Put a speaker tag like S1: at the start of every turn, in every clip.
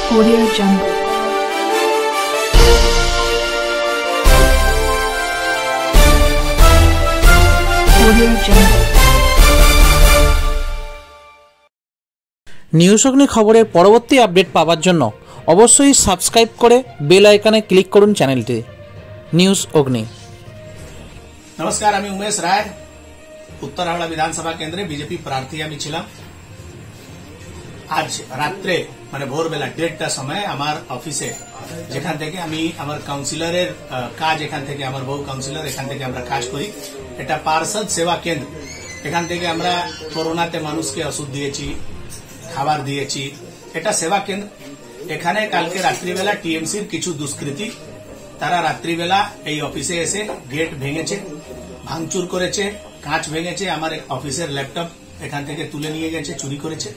S1: Audio Jungle. Audio Jungle.
S2: News অগ্নি খবরের পরবর্তী update পাওয়ার জন্য অবশ্যই সাবস্ক্রাইব করে বেল আইকনে ক্লিক করুন চ্যানেলটি নিউজ অগ্নি।
S3: नमस्कार, आम्ही उमेश राय, उत्तर हावड़ा विधानसभा केंद्रे बीजेपी प्रार्थी आम्ही छिलाम। आज रात्रे माने भोर बेला 1:30 समय आमार अफिसे जेखान थेके आमी आमार काउंसिलरेर काज एखान थेके आमार बहु काउंसिलर एखान थेके आमरा काज करी। एटा पार्षद सेवा केंद्र एखान थेके आमरा कोरोनाते मानुषके ओषुध दिएछि, खाबार दिएछि। एटा सेवा केंद्र एखाने कालके रात्रिबेला टीएमसीर किछु दुष्कृती तारा रात्रिबेला এই অফিসে এসে গেট ভেঙেছে, ভাঙচুর করেছে, কাঁচ ভেঙেছে, আমার অফিসের ল্যাপটপ এখান থেকে তুলে নিয়ে গেছে, চুরি করেছে।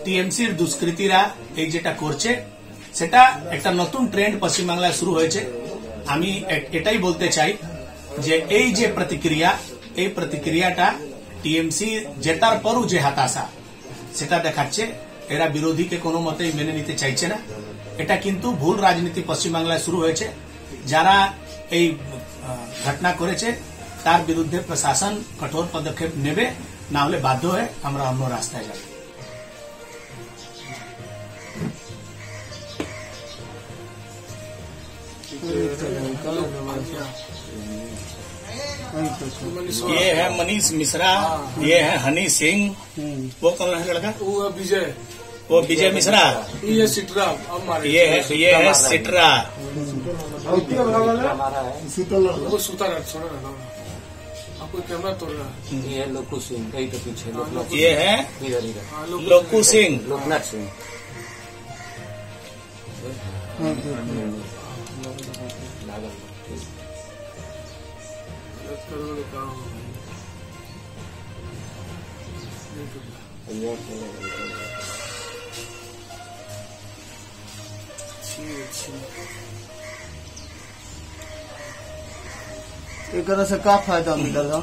S3: টিএমসির দুষ্কৃতীরা এই যেটা করছে সেটা একটা নতুন ট্রেন্ড পশ্চিমবাংলায় শুরু হয়েছে। আমি এটাই বলতে চাই যে এই যে প্রতিক্রিয়া, এই প্রতিক্রিয়াটা টিএমসি জেতার পরও যে হতাশা সেটা দেখাচ্ছে। এরা বিরোধীকে কোনো মতেই মেনে নিতে চাইছে না। এটা কিন্তু ভুল রাজনীতি পশ্চিমবাংলায় শুরু হয়েছে। যারা এই ঘটনা করেছে তার বিরুদ্ধে প্রশাসন কঠোর পদক্ষেপ নেবে, না হলে বাধ্য হয়ে আমরা অন্য রাস্তায় যাব। ये है मनीष मिश्रा, ये है हनी सिंह, वो कौन है लड़का?
S4: वो विजय,
S3: वो विजय मिश्रा,
S4: ये सिटरा,
S3: ये है सिटरा,
S4: वो सुता रहा, छोड़ा रहा, आपको कैमरा तोड़ रहा।
S5: ये है लोकू सिंह, कहीं तो पीछे
S3: ये है
S5: इधर इधर
S3: लोकू सिंह,
S5: लोकनाथ सिंह।
S6: एक से का फायदा मिलेगा?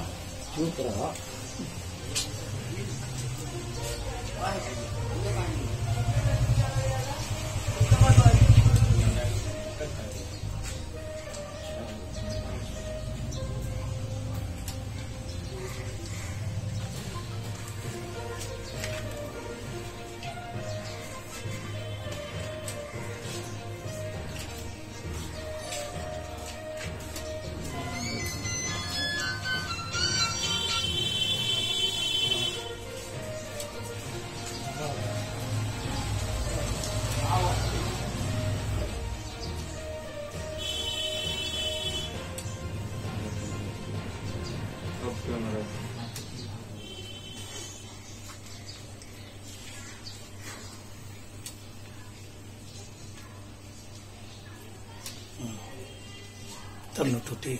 S3: तब न टूटी।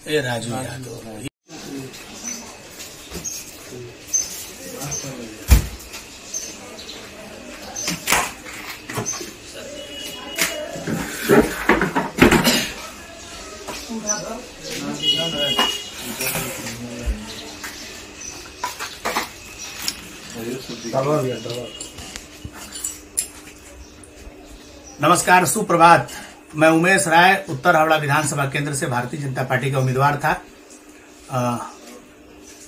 S3: ये राजू यादव नमस्कार, सुप्रभात। मैं उमेश राय, उत्तर हावड़ा विधानसभा केंद्र से भारतीय जनता पार्टी का उम्मीदवार था।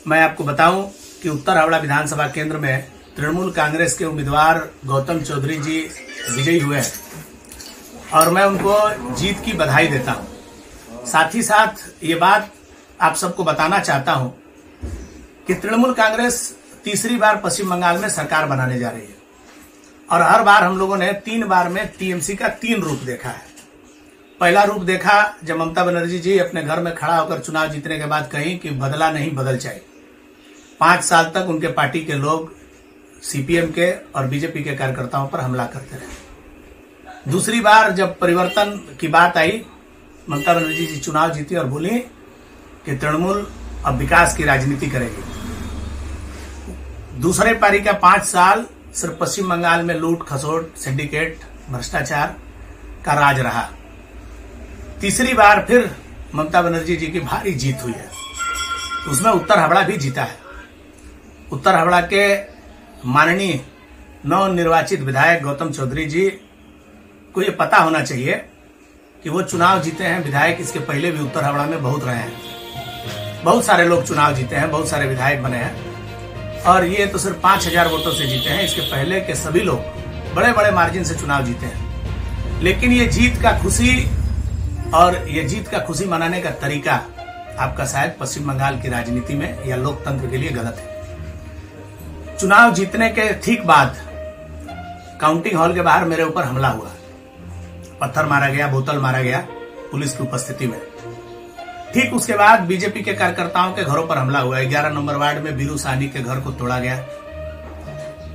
S3: मैं आपको बताऊं कि उत्तर हावड़ा विधानसभा केंद्र में तृणमूल कांग्रेस के उम्मीदवार गौतम चौधरी जी विजयी हुए हैं और मैं उनको जीत की बधाई देता हूं। साथ ही साथ ये बात आप सबको बताना चाहता हूं कि तृणमूल कांग्रेस तीसरी बार पश्चिम बंगाल में सरकार बनाने जा रही है और हर बार हम लोगों ने 3 बार में टीएमसी का 3 रूप देखा है। पहला रूप देखा जब ममता बनर्जी जी अपने घर में खड़ा होकर चुनाव जीतने के बाद कहीं कि बदला नहीं बदल चाहिए। 5 साल तक उनके पार्टी के लोग सीपीएम के और बीजेपी के कार्यकर्ताओं पर हमला करते रहे। दूसरी बार जब परिवर्तन की बात आई, ममता बनर्जी जी चुनाव जीती और बोली कि तृणमूल अब विकास की राजनीति करेगी। दूसरे पारी का 5 साल सिर्फ पश्चिम बंगाल में लूट खसोट, सिंडिकेट, भ्रष्टाचार का राज रहा। तीसरी बार फिर ममता बनर्जी जी की भारी जीत हुई है। उसमें उत्तर हावड़ा भी जीता है। उत्तर हावड़ा के माननीय नवनिर्वाचित विधायक गौतम चौधरी जी को ये पता होना चाहिए कि वो चुनाव जीते हैं विधायक। इसके पहले भी उत्तर हावड़ा में बहुत रहे हैं, बहुत सारे लोग चुनाव जीते हैं, बहुत सारे विधायक बने हैं, और ये तो सिर्फ 5000 वोटों से जीते हैं। इसके पहले के सभी लोग बड़े बड़े मार्जिन से चुनाव जीते हैं। लेकिन ये जीत का खुशी मनाने का तरीका आपका शायद पश्चिम बंगाल की राजनीति में या लोकतंत्र के लिए गलत है। चुनाव जीतने के ठीक बाद काउंटिंग हॉल के बाहर मेरे ऊपर हमला हुआ, पत्थर मारा गया, बोतल मारा गया पुलिस की उपस्थिति में। ठीक उसके बाद बीजेपी के कार्यकर्ताओं के घरों पर हमला हुआ। 11 नंबर वार्ड में बीरू साहनी के घर को तोड़ा गया।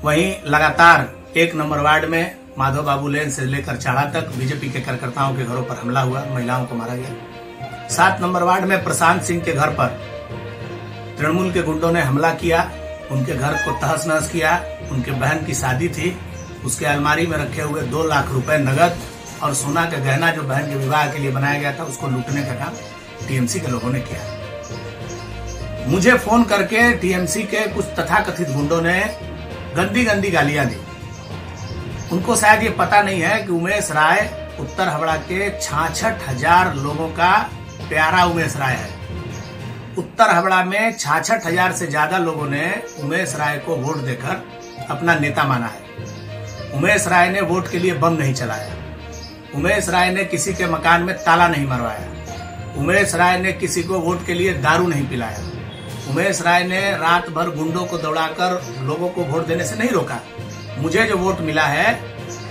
S3: वहीं लगातार 1 नंबर वार्ड में माधव बाबू लेन से लेकर चाड़ा तक बीजेपी के कार्यकर्ताओं के घरों पर हमला हुआ, महिलाओं को मारा गया। 7 नंबर वार्ड में प्रशांत सिंह के घर पर तृणमूल के गुंडों ने हमला किया, उनके घर को तहस नहस किया। उनके बहन की शादी थी, उसके अलमारी में रखे हुए 2 लाख रुपए नगद और सोना का गहना जो बहन के विवाह के लिए बनाया गया था, उसको लूटने का काम टीएमसी के लोगों ने किया। मुझे फोन करके टीएमसी के कुछ तथाकथित गुंडों ने गंदी गंदी गालियां दी। उनको शायद ये पता नहीं है कि उमेश राय उत्तर हावड़ा के 66,000 लोगों का प्यारा उमेश राय है। उत्तर हावड़ा में 66,000 से ज्यादा लोगों ने उमेश राय को वोट देकर अपना नेता माना है। उमेश राय ने वोट के लिए बम नहीं चलाया, उमेश राय ने किसी के मकान में ताला नहीं मरवाया, उमेश राय ने किसी को वोट के लिए दारू नहीं पिलाया, उमेश राय ने रात भर गुंडों को दौड़ाकर लोगों को वोट देने से नहीं रोका। मुझे जो वोट मिला है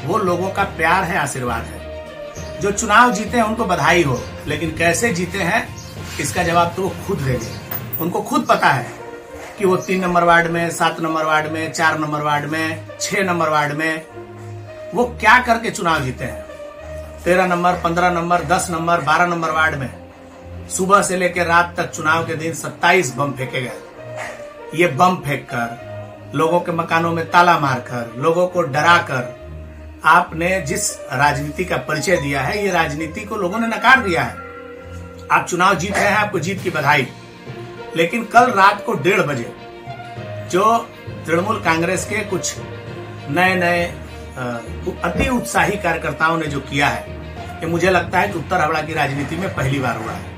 S3: वो लोगों का प्यार है, आशीर्वाद है। जो चुनाव जीते हैं उनको बधाई हो, लेकिन कैसे जीते हैं इसका जवाब तो वो खुद देंगे। उनको खुद पता है कि वो 3 नंबर वार्ड में, 7 नंबर वार्ड में, 4 नंबर वार्ड में, 6 नंबर वार्ड में वो क्या करके चुनाव जीते हैं। 13 number, 15 number, 10 number, 12 number ward में सुबह से लेकर रात तक चुनाव के दिन 27 बम फेंके गए। ये बम फेंककर, लोगों के मकानों में ताला मारकर, लोगों को डराकर आपने जिस राजनीति का परिचय दिया है, ये राजनीति को लोगों ने नकार दिया है। आप चुनाव जीत रहे हैं, आपको जीत की बधाई। लेकिन कल रात को 1:30 बजे जो तृणमूल कांग्रेस के कुछ नए अति उत्साही कार्यकर्ताओं ने जो किया है, ये मुझे लगता है कि उत्तर हावड़ा की राजनीति में पहली बार हुआ है।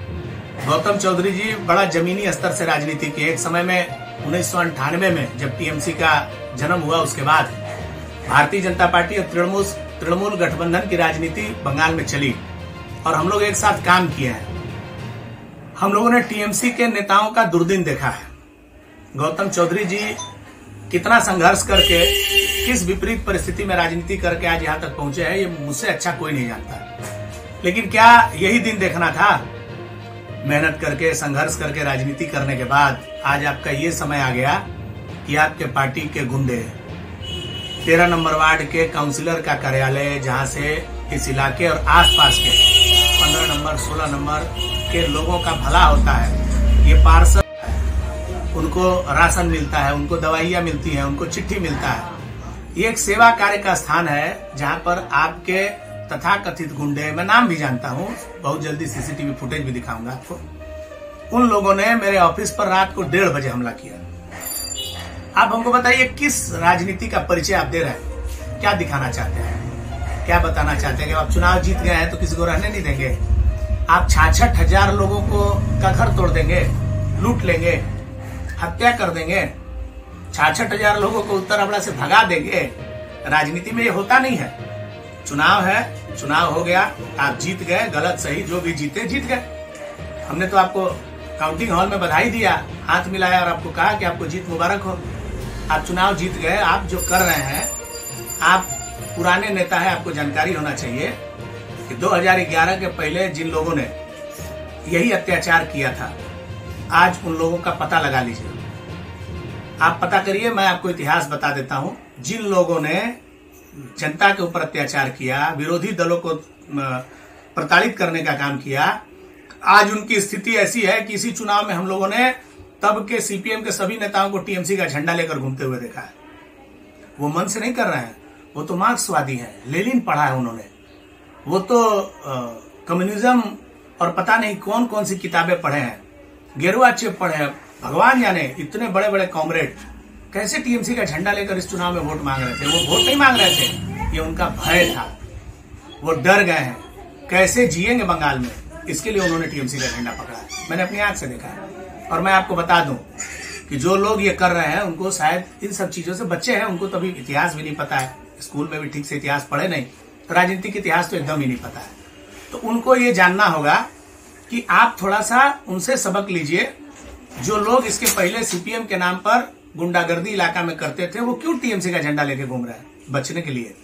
S3: गौतम चौधरी जी बड़ा जमीनी स्तर से राजनीति की। एक समय में 1998 में जब टीएमसी का जन्म हुआ, उसके बाद भारतीय जनता पार्टी और तृणमूल गठबंधन की राजनीति बंगाल में चली और हम लोग एक साथ काम किए हैं। हम लोगों ने टीएमसी के नेताओं का दुर्दिन देखा है। गौतम चौधरी जी कितना संघर्ष करके, किस विपरीत परिस्थिति में राजनीति करके आज यहाँ तक पहुंचे हैं, ये मुझसे अच्छा कोई नहीं जानता। लेकिन क्या यही दिन देखना था? मेहनत करके, संघर्ष करके राजनीति करने के बाद आज आपका ये समय आ गया कि आपके पार्टी के गुंडे 13 नंबर वार्ड के काउंसिलर का कार्यालय, जहां से इस इलाके और आसपास के 15 नंबर 16 नंबर के लोगों का भला होता है, ये पार्षद, उनको राशन मिलता है, उनको दवाइयां मिलती हैं, उनको चिट्ठी मिलता है। ये एक सेवा कार्य का स्थान है जहां पर आपके तथाकथित गुंडे, मैं नाम भी जानता हूं, बहुत जल्दी सीसीटीवी फुटेज भी दिखाऊंगा आपको, उन लोगों ने मेरे ऑफिस पर रात को 1:30 बजे हमला किया। आप हमको बताइए किस राजनीति का परिचय आप दे रहे हैं? क्या दिखाना चाहते हैं? क्या बताना चाहते हैं कि आप चुनाव जीत गए हैं तो किसी को रहने नहीं देंगे? आप 66,000 लोगों का घर तोड़ देंगे, लूट लेंगे, हत्या कर देंगे, 66,000 लोगों को उत्तर हावड़ा से भगा देंगे? राजनीति में ये होता नहीं है। चुनाव है, चुनाव हो गया, आप जीत गए, गलत सही जो भी जीते जीत गए। हमने तो आपको काउंटिंग हॉल में बधाई दिया, हाथ मिलाया और आपको कहा कि आपको जीत मुबारक हो। आप चुनाव जीत गए। आप जो कर रहे हैं, आप पुराने नेता है, आपको जानकारी होना चाहिए कि 2011 के पहले जिन लोगों ने यही अत्याचार किया था, आज उन लोगों का पता लगा लीजिए। आप पता करिए, मैं आपको इतिहास बता देता हूं। जिन लोगों ने जनता के ऊपर अत्याचार किया, विरोधी दलों को प्रताड़ित करने का काम किया, आज उनकी स्थिति ऐसी है कि इसी चुनाव में हम लोगों ने तब के सीपीएम के सभी नेताओं को टीएमसी का झंडा लेकर घूमते हुए देखा है। वो मन से नहीं कर रहे हैं, वो तो मार्क्सवादी हैं, लेनिन पढ़ा है उन्होंने, वो तो कम्युनिज्म और पता नहीं कौन कौन सी किताबें पढ़े हैं, गेरुआ चिप पढ़े हैं, भगवान जाने इतने बड़े बड़े कॉमरेड कैसे टीएमसी का झंडा लेकर इस चुनाव में वोट मांग रहे थे। वो वोट नहीं मांग रहे थे, ये उनका भय था, वो डर गए हैं कैसे जिएंगे बंगाल में, इसके लिए उन्होंने टीएमसी का झंडा पकड़ा है। मैंने अपनी आंख से देखा है। और मैं आपको बता दूं कि जो लोग ये कर रहे हैं उनको शायद इन सब चीजों से, बच्चे हैं उनको तो अभी इतिहास भी नहीं पता है, स्कूल में भी ठीक से इतिहास पढ़े नहीं, तो राजनीतिक इतिहास तो एकदम ही नहीं पता है। तो उनको ये जानना होगा कि आप थोड़ा सा उनसे सबक लीजिए। जो लोग इसके पहले सीपीएम के नाम पर गुंडागर्दी इलाका में करते थे, वो क्यों टीएमसी का झंडा लेके घूम रहे हैं? बचने के लिए।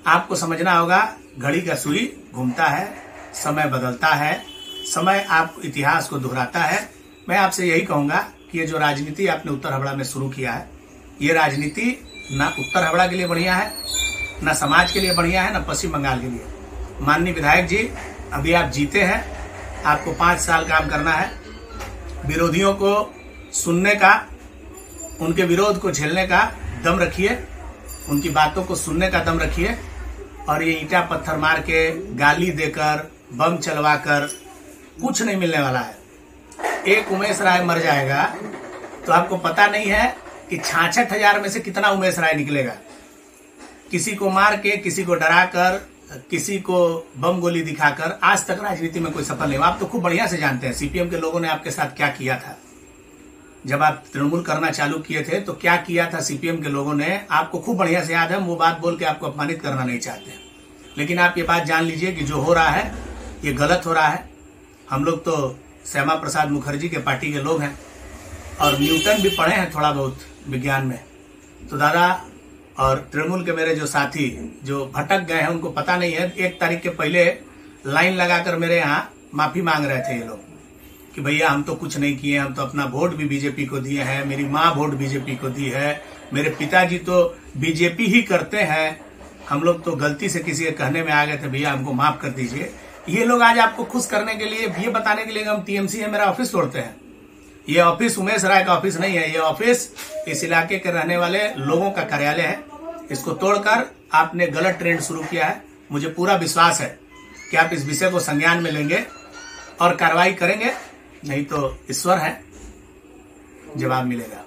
S3: आपको समझना होगा घड़ी का सुई घूमता है, समय बदलता है, समय आप इतिहास को दोहराता है। मैं आपसे यही कहूंगा कि ये जो राजनीति आपने उत्तर हवड़ा में शुरू किया है, ये राजनीति ना उत्तर हवड़ा के लिए बढ़िया है, ना समाज के लिए बढ़िया है, ना पश्चिम बंगाल के लिए। माननीय विधायक जी, अभी आप जीते हैं, आपको 5 साल काम करना है। विरोधियों को सुनने का, उनके विरोध को झेलने का दम रखिए, उनकी बातों को सुनने का दम रखिए, और ये ईंटा पत्थर मार के, गाली देकर, बम चलवाकर कुछ नहीं मिलने वाला है। एक उमेश राय मर जाएगा तो आपको पता नहीं है कि 66,000 में से कितना उमेश राय निकलेगा। किसी को मार के, किसी को डराकर, किसी को बम गोली दिखाकर आज तक राजनीति में कोई सफल नहीं हुआ। आप तो खूब बढ़िया से जानते हैं सीपीएम के लोगों ने आपके साथ क्या किया था। जब आप तृणमूल करना चालू किए थे तो क्या किया था सीपीएम के लोगों ने, आपको खूब बढ़िया से याद है। वो बात बोल के आपको अपमानित करना नहीं चाहते, लेकिन आप ये बात जान लीजिए कि जो हो रहा है ये गलत हो रहा है। हम लोग तो श्यामा प्रसाद मुखर्जी के पार्टी के लोग हैं और न्यूटन भी पढ़े हैं थोड़ा बहुत विज्ञान में। तो दादा और तृणमूल के मेरे जो साथी जो भटक गए हैं, उनको पता नहीं है। 1 तारीख के पहले लाइन लगाकर मेरे यहाँ माफी मांग रहे थे ये लोग कि भैया हम तो कुछ नहीं किए, हम तो अपना वोट भी बीजेपी को दिए हैं, मेरी माँ वोट बीजेपी को दी है, मेरे पिताजी तो बीजेपी ही करते हैं, हम लोग तो गलती से किसी के कहने में आ गए थे, भैया हमको माफ कर दीजिए। ये लोग आज आपको खुश करने के लिए, ये बताने के लिए हम टीएमसी है मेरा ऑफिस तोड़ते हैं। ये ऑफिस उमेश राय का ऑफिस नहीं है, ये ऑफिस इस इलाके के रहने वाले लोगों का कार्यालय है। इसको तोड़कर आपने गलत ट्रेंड शुरू किया है। मुझे पूरा विश्वास है कि आप इस विषय को संज्ञान में लेंगे और कार्रवाई करेंगे, नहीं तो ईश्वर है, जवाब मिलेगा।